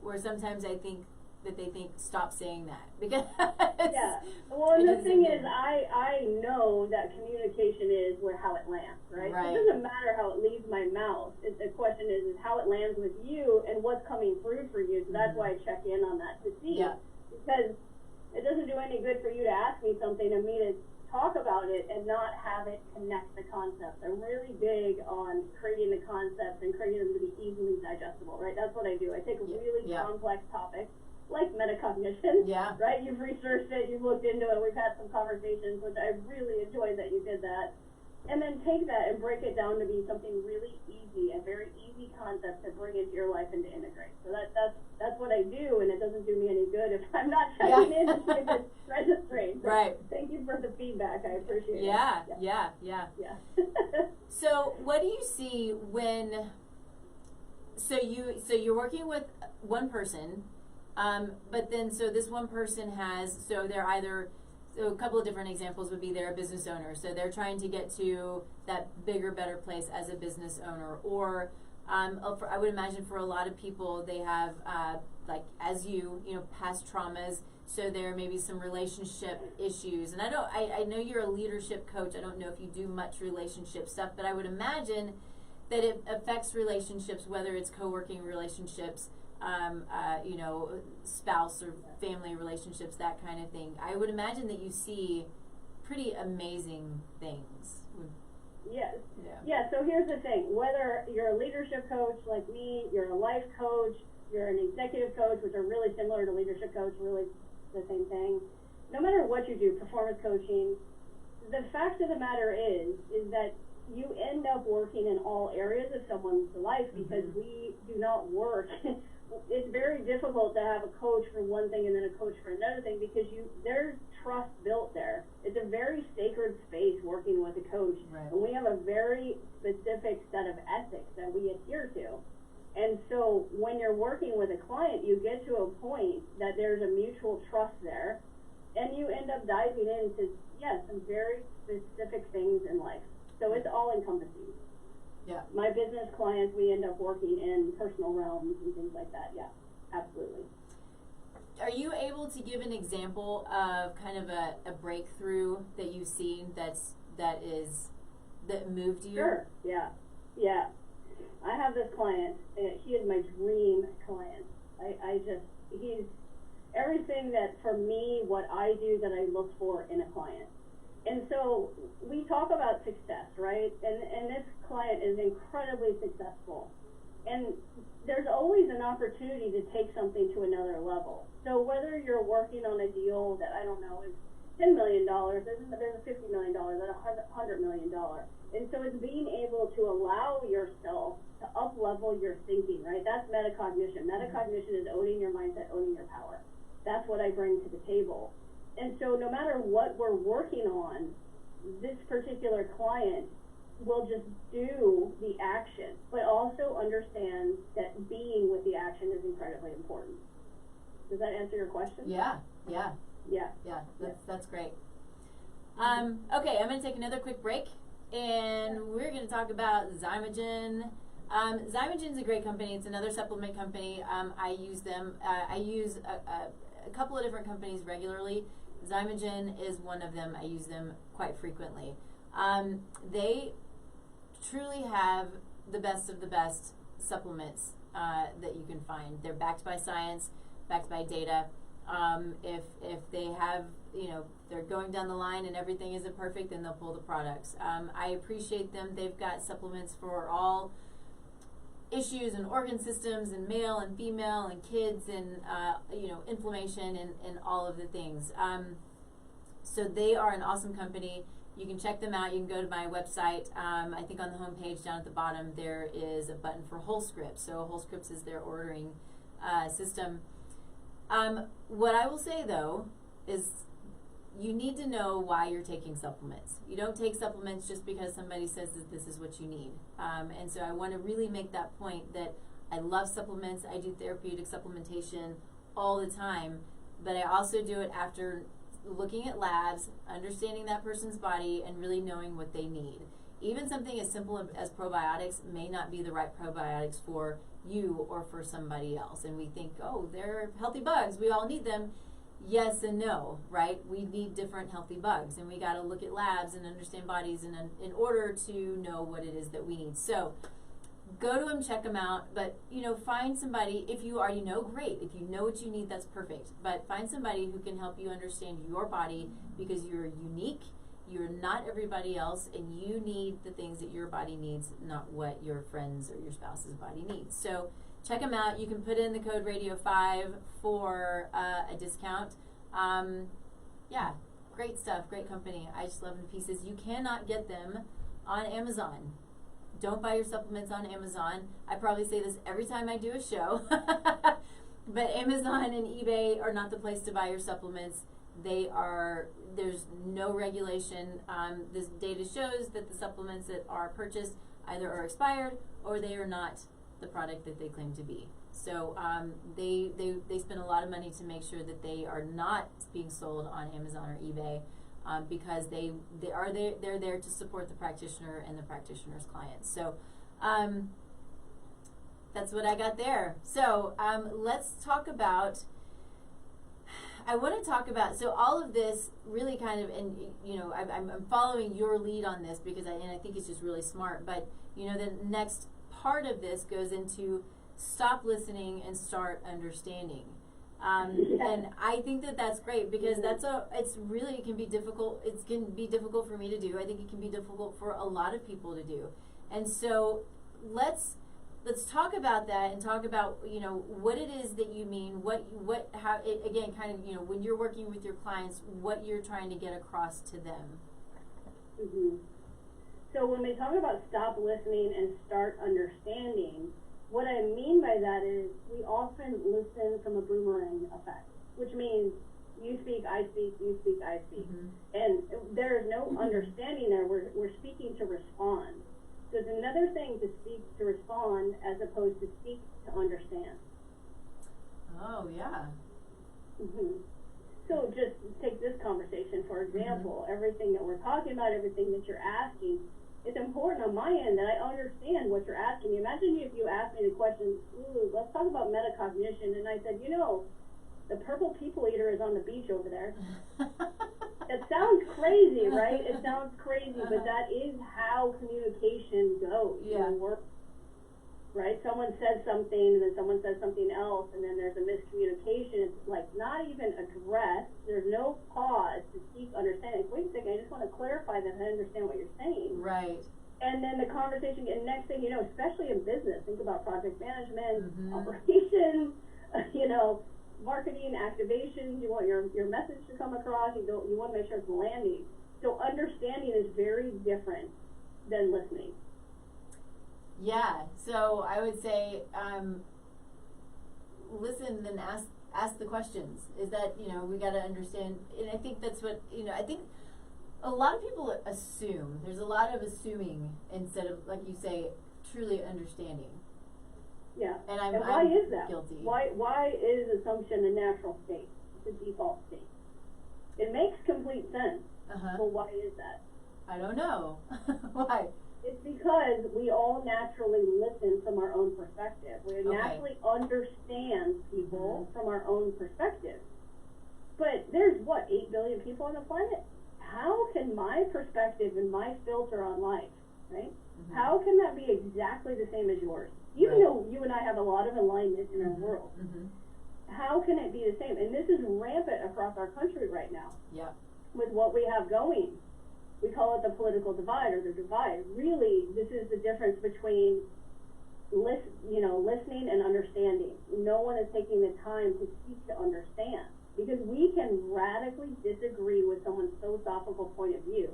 where sometimes I think that they think, stop saying that. Because well, and the thing is, I know that communication is how it lands, right? It doesn't matter how it leaves my mouth. The question is how it lands with you and what's coming through for you. So that's why I check in on that to see. Yeah. Because it doesn't do any good for you to ask me something and me to talk about it and not have it connect the concepts. I'm really big on creating the concepts and creating them to be easily digestible, right? That's what I do. I take a really complex topic, like metacognition, right? You've researched it, you've looked into it, we've had some conversations, which I really enjoyed that you did that. And then take that and break it down to be something really easy, a very easy concept to bring into your life and to integrate. So that's what I do, and it doesn't do me any good if I'm not checking in to see if it's registering. So right. Thank you for the feedback. I appreciate it. Yeah. So what do you see when so you're working with one person, but then so this one person they're either a couple of different examples would be they're a business owner, so they're trying to get to that bigger, better place as a business owner, or I would imagine for a lot of people they have like as past traumas, so there may be some relationship issues. And I know you're a leadership coach. I don't know if you do much relationship stuff, but I would imagine that it affects relationships, whether it's co-working relationships, spouse or family relationships, that kind of thing. I would imagine that you see pretty amazing things. Yes. Yeah, so here's the thing. Whether you're a leadership coach like me, you're a life coach, you're an executive coach, which are really similar to leadership coach, really the same thing. No matter what you do, performance coaching, the fact of the matter is that you end up working in all areas of someone's life because we do not work. It's very difficult to have a coach for one thing and then a coach for another thing because there's trust built there. It's a very sacred space working with a coach, and we have a very specific set of ethics that we adhere to. And so when you're working with a client, you get to a point that there's a mutual trust there, and you end up diving into, some very specific things in life. So it's all encompassing. Yeah. My business clients, we end up working in personal realms and things like that. Yeah, absolutely. Are you able to give an example of kind of a breakthrough that you've seen that moved you? Sure. Yeah. I have this client. He is my dream client. He's everything that, for me, what I do that I look for in a client. And so we talk about success, right? And this client is incredibly successful. And there's always an opportunity to take something to another level. So whether you're working on a deal that, I don't know, is $10 million, there's a $50 million, there's a $100 million. And so it's being able to allow yourself to up-level your thinking, right? That's metacognition. Metacognition is owning your mindset, owning your power. That's what I bring to the table. And so no matter what we're working on, this particular client will just do the action, but also understand that being with the action is incredibly important. Does that answer your question? Yeah. That's great. Okay, I'm going to take another quick break, and we're going to talk about Zymogen. Zymogen's a great company. It's another supplement company. I use them. I use a couple of different companies regularly. Zymogen is one of them. I use them quite frequently. They truly have the best of the best supplements that you can find. They're backed by science, backed by data. If they have, they're going down the line and everything isn't perfect, then they'll pull the products. I appreciate them. They've got supplements for all issues and organ systems and male and female and kids and inflammation and all of the things. So they are an awesome company. You can check them out. You can go to my website. I think on the homepage down at the bottom there is a button for WholeScript. So WholeScript is their ordering system. What I will say though is you need to know why you're taking supplements. You don't take supplements just because somebody says that this is what you need. And so I want to really make that point that I love supplements. I do therapeutic supplementation all the time, but I also do it after looking at labs, understanding that person's body, and really knowing what they need. Even something as simple as probiotics may not be the right probiotics for you or for somebody else. And we think, oh, they're healthy bugs, we all need them. Yes and no, right? We need different healthy bugs, and we got to look at labs and understand bodies in order to know what it is that we need. So go to them, check them out, but find somebody. If you already know, great. If you know what you need, that's perfect. But find somebody who can help you understand your body, because you're unique. You're not everybody else, and you need the things that your body needs, not what your friends or your spouse's body needs. So check them out. You can put in the code radio5 for a discount. Yeah, great stuff, great company. I just love them to pieces. You cannot get them on Amazon. Don't buy your supplements on Amazon. I probably say this every time I do a show, but Amazon and eBay are not the place to buy your supplements. There's no regulation. This data shows that the supplements that are purchased either are expired or they are not the product that they claim to be. So they spend a lot of money to make sure that they are not being sold on Amazon or eBay, because they're there to support the practitioner and the practitioner's clients. So that's what I got there. So let's talk about. I want to talk about, so all of this really kind of, and I'm following your lead on this because I think it's just really smart. But the next part of this goes into stop listening and start understanding. And I think that that's great, because it can be difficult. It can be difficult for me to do. I think it can be difficult for a lot of people to do. And so let's talk about that and talk about what it is that you mean, how it, again, kind of when you're working with your clients, what you're trying to get across to them. Mm-hmm. So when we talk about stop listening and start understanding, what I mean by that is we often listen from a boomerang effect, which means you speak, I speak, you speak, I speak. Mm-hmm. And there is no understanding there. We're speaking to respond. So it's another thing to speak to respond as opposed to speak to understand. Oh, yeah. Mm-hmm. So just take this conversation, for example. Mm-hmm. Everything that we're talking about, everything that you're asking, it's important on my end that I understand what you're asking me. Imagine if you asked me the question, ooh, let's talk about metacognition, and I said, you know, the purple people eater is on the beach over there. It sounds crazy, right? It sounds crazy, but that is how communication goes. Yeah. Right? Someone says something, and then someone says something else, and then there's a miscommunication. It's like not even addressed. There's no pause to seek understanding. Wait a second, I just want to clarify that I understand what you're saying. Right. And then the conversation, and next thing you know, especially in business, think about project management, operations, you know, marketing, activation. You want your message to come across. You want to make sure it's landing. So understanding is very different than listening. Yeah, so I would say listen, then ask the questions. Is that, you know, we got to understand, and I think that's what, you know, I think a lot of people assume. There's a lot of assuming instead of, like you say, truly understanding. Yeah, and why I'm is that? Guilty. Why is assumption a natural state, the default state? It makes complete sense. Well, why is that? I don't know. Why? It's because we all naturally listen from our own perspective. We naturally understand people from our own perspective. But there's, 8 billion people on the planet? How can my perspective and my filter on life, right? How can that be exactly the same as yours? Even though you and I have a lot of alignment in our world. How can it be the same? And this is rampant across our country right now. Yeah. With what we have going. We call it the political divide or the divide. Really, this is the difference between listening and understanding. No one is taking the time to seek to understand, because we can radically disagree with someone's philosophical point of view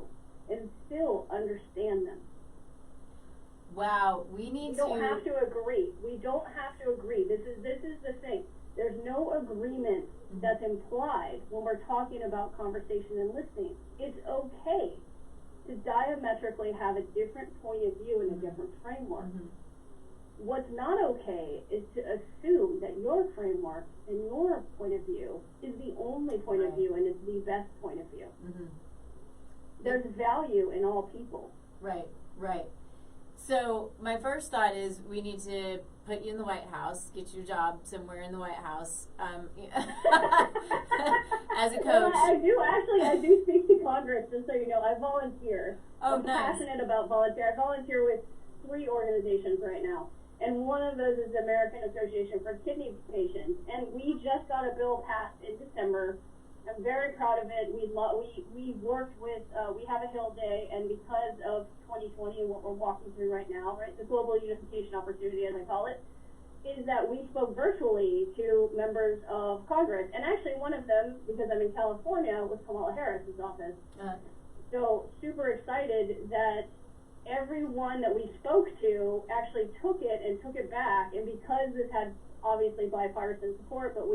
and still understand them. Wow, we don't have to agree. We don't have to agree. This is the thing. There's no agreement that's implied when we're talking about conversation and listening. It's okay to diametrically have a different point of view and a different framework. What's not okay is to assume that your framework and your point of view is the only point of view and is the best point of view. There's value in all people. Right. So my first thought is we need to put you in the White House, get you a job somewhere in the White House as a coach. Well, I do speak to Congress, just so you know. I volunteer. Oh, I'm nice. Passionate about volunteer. I volunteer with 3 organizations right now. And one of those is the American Association for Kidney Patients. And we just got a bill passed in December. I'm very proud of it. We worked with, we have a Hill Day, and because of 2020 and what we're walking through right now, right, the global unification opportunity, as I call it, is that we spoke virtually to members of Congress. And actually one of them, because I'm in California, was Kamala Harris's office. So super excited that everyone that we spoke to actually took it and took it back. And because this had obviously bipartisan support, but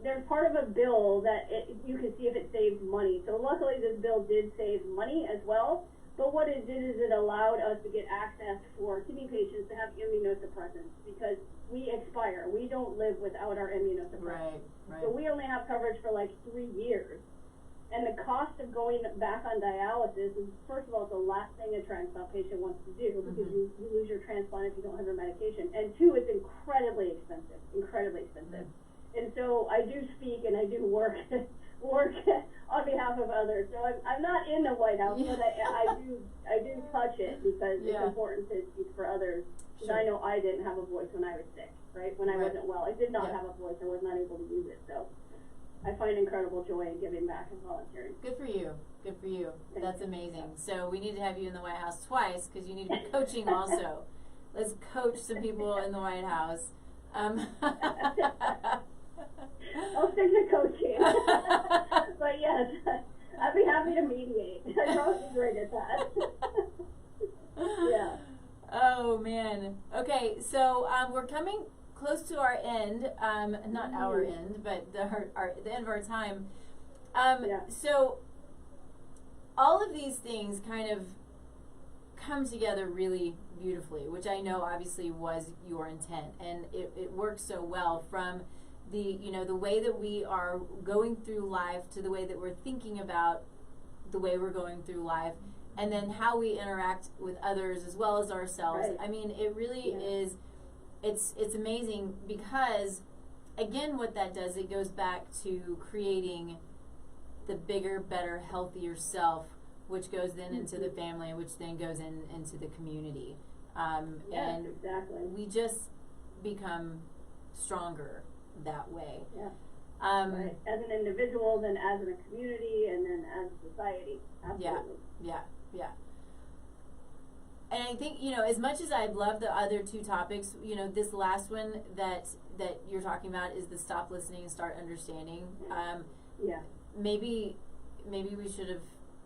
there's part of a bill that you can see if it saves money. So luckily this bill did save money as well. But what it did is it allowed us to get access for kidney patients to have immunosuppressants, because we expire. We don't live without our immunosuppressants. Right. So we only have coverage for like 3 years. And the cost of going back on dialysis is, first of all, the last thing a transplant patient wants to do, because you lose your transplant if you don't have your medication. And 2, it's incredibly expensive. And so I do speak and I do work on behalf of others. So I'm not in the White House, but I do touch it, because it's important to speak for others. Because I know I didn't have a voice when I was sick, right? When I wasn't well, I did not have a voice. I was not able to use it. So I find incredible joy in giving back and volunteering. Good for you. That's amazing. So we need to have you in the White House twice, because you need to be coaching also. Let's coach some people in the White House. I'll stick to coaching. But yes, I'd be happy to mediate. I'm probably great at that. Yeah. Oh man. Okay, so we're coming close to our end. Not our end, but the end of our time. So all of these things kind of come together really beautifully, which I know obviously was your intent, and it works so well, from the way that we are going through life to the way that we're thinking about the way we're going through life, and then how we interact with others as well as ourselves. Right. I mean, it really is, it's amazing because, again, what that does, it goes back to creating the bigger, better, healthier self, which goes then into the family, which then goes into the community. And exactly. we just become stronger that way. Yeah. Right. As an individual, then as in a community, and then as a society. Absolutely. Yeah. And I think, you know, as much as I love the other two topics, you know, this last one that you're talking about is the stop listening and start understanding. Maybe we should have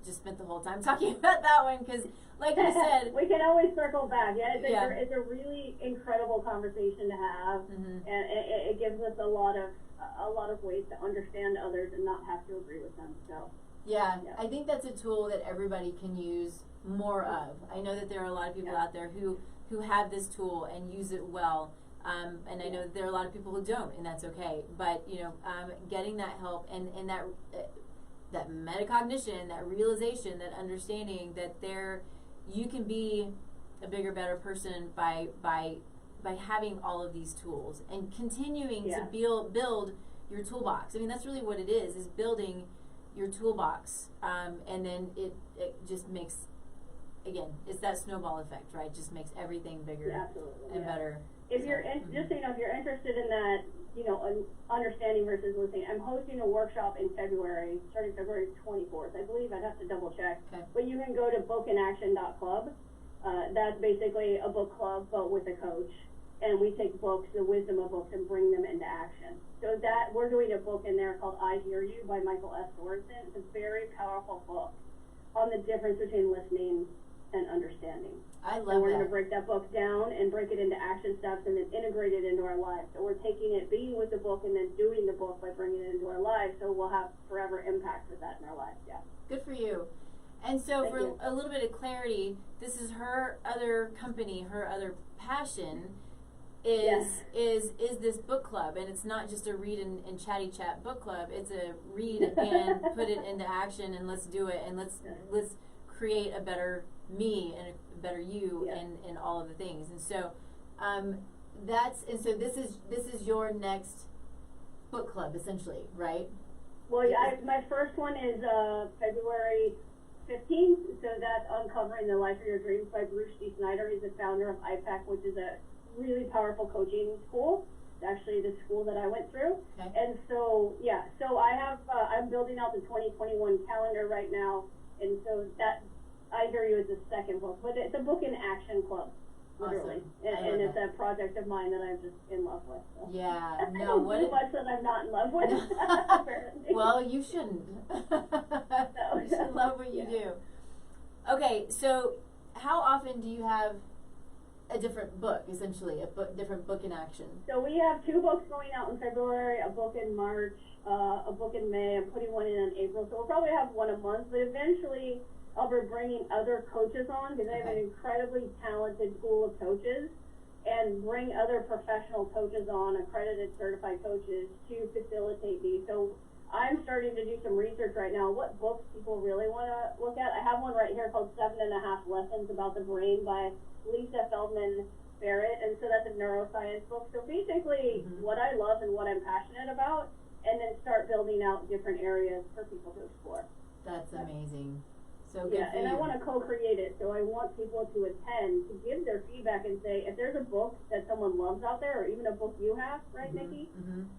just spent the whole time talking about that one, because like you said, we can always circle back. It's a really incredible conversation to have, and it gives us a lot of ways to understand others and not have to agree with them. So I think that's a tool that everybody can use more of. I know that there are a lot of people out there who have this tool and use it well, and I know that there are a lot of people who don't, and that's okay. But you know, getting that help and that metacognition, that realization, that understanding that you can be a bigger, better person by having all of these tools and continuing to build your toolbox. I mean, that's really what it is building your toolbox, and then it just makes, again, it's that snowball effect, right? Just makes everything bigger and better. If you're just so you know, if you're interested in that, you know, understanding versus listening, I'm hosting a workshop in February, starting February 24th. I believe, I'd have to double check. Okay. But you can go to bookinaction.club. That's basically a book club, but with a coach. And we take books, the wisdom of books, and bring them into action. So that we're doing a book in there called I Hear You by Michael S. Sorensen. It's a very powerful book on the difference between listening and understanding. I love and we're that. going to break that book down and break it into action steps and then integrate it into our lives. So we're taking it, being with the book, and then doing the book by bringing it into our lives. So we'll have forever impact with that in our lives. Yeah. Good for you. And so Thank you. A little bit of clarity, this is her other company, her other passion is this book club, and it's not just a read and chatty chat book club. It's a read and put it into action, and let's do it, and let's create a better me and a better you, and all of the things. And so this is your next book club, essentially, right? Well, my first one is February 15th, so that's Uncovering the Life of Your Dreams by Bruce D. Snyder. He's the founder of IPAC, which is a really powerful coaching school. It's actually the school that I went through. Okay. And so I have I'm building out the 2021 calendar right now, and so that I Hear You is the second book, but it's a book in action club, literally. Awesome. And it's a project of mine that I'm just in love with. So. Yeah, I don't do much that I'm not in love with. Apparently. Well, you shouldn't. You should love what you do. Okay, so how often do you have a different book, essentially, different book in action? So we have 2 books going out in February, a book in March, a book in May. I'm putting one in April, so we'll probably have one a month, but eventually I'll be bringing other coaches on, because I have an incredibly talented pool of coaches, and bring other professional coaches on, accredited certified coaches, to facilitate these. So I'm starting to do some research right now, what books people really want to look at. I have one right here called 7.5 Lessons About the Brain by Lisa Feldman Barrett, and so that's a neuroscience book. So basically what I love and what I'm passionate about, and then start building out different areas for people to explore. That's amazing. So good for and you. I want to co-create it, so I want people to attend, to give their feedback and say, if there's a book that someone loves out there, or even a book you have, right, Nikki,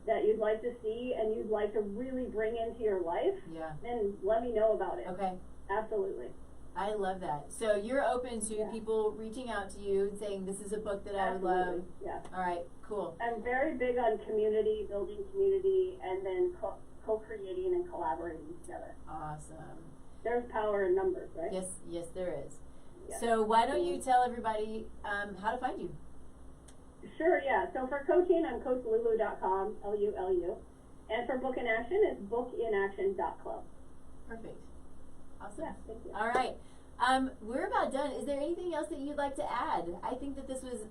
that you'd like to see and you'd like to really bring into your life, then let me know about it. Okay. Absolutely. I love that. So you're open to people reaching out to you and saying, this is a book that I would love. Yeah. All right, cool. I'm very big on community, building community, and then co-creating and collaborating together. Awesome. There's power in numbers, right? Yes, there is. Yeah. So why don't you tell everybody how to find you? Sure, yeah. So for coaching, I'm CoachLulu.com, Lulu. And for Book in Action, it's bookinaction.club. Perfect. Awesome. Yeah, thank you. All right. We're about done. Is there anything else that you'd like to add? I think that this was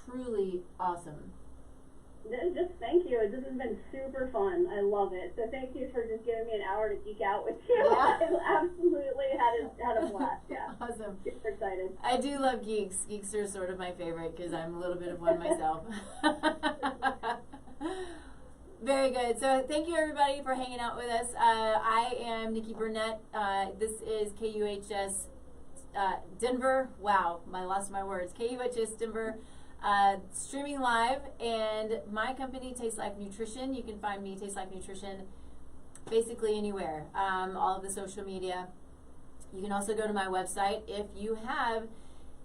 truly awesome. Just thank you. This has been super fun. I love it. So thank you for just giving me an hour to geek out with you. Yeah. I absolutely had a blast. Yeah. Awesome. Super excited. I do love geeks. Geeks are sort of my favorite because I'm a little bit of one myself. Very good. So thank you everybody for hanging out with us. I am Nikki Burnett. This is KUHS Denver. Wow, I lost my words. KUHS Denver. Streaming live, and my company, Taste Life Nutrition. You can find me, Taste Life Nutrition, basically anywhere. All of the social media. You can also go to my website if you have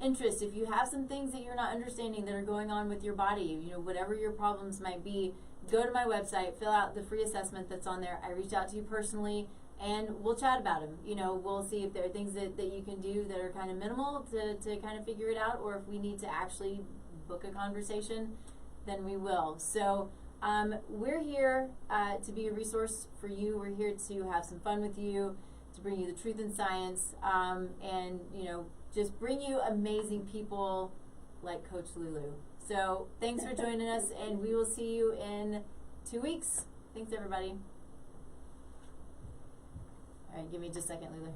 interest, if you have some things that you're not understanding that are going on with your body, you know, whatever your problems might be, go to my website, fill out the free assessment that's on there. I reach out to you personally, and we'll chat about them. You know, we'll see if there are things that you can do that are kind of minimal to kind of figure it out, or if we need to actually book a conversation, then we will. So we're here to be a resource for you. We're here to have some fun with you, to bring you the truth in science, and, you know, just bring you amazing people like Coach Lulu. So thanks for joining us, and we will see you in 2 weeks. Thanks, everybody. All right, give me just a second, Lulu.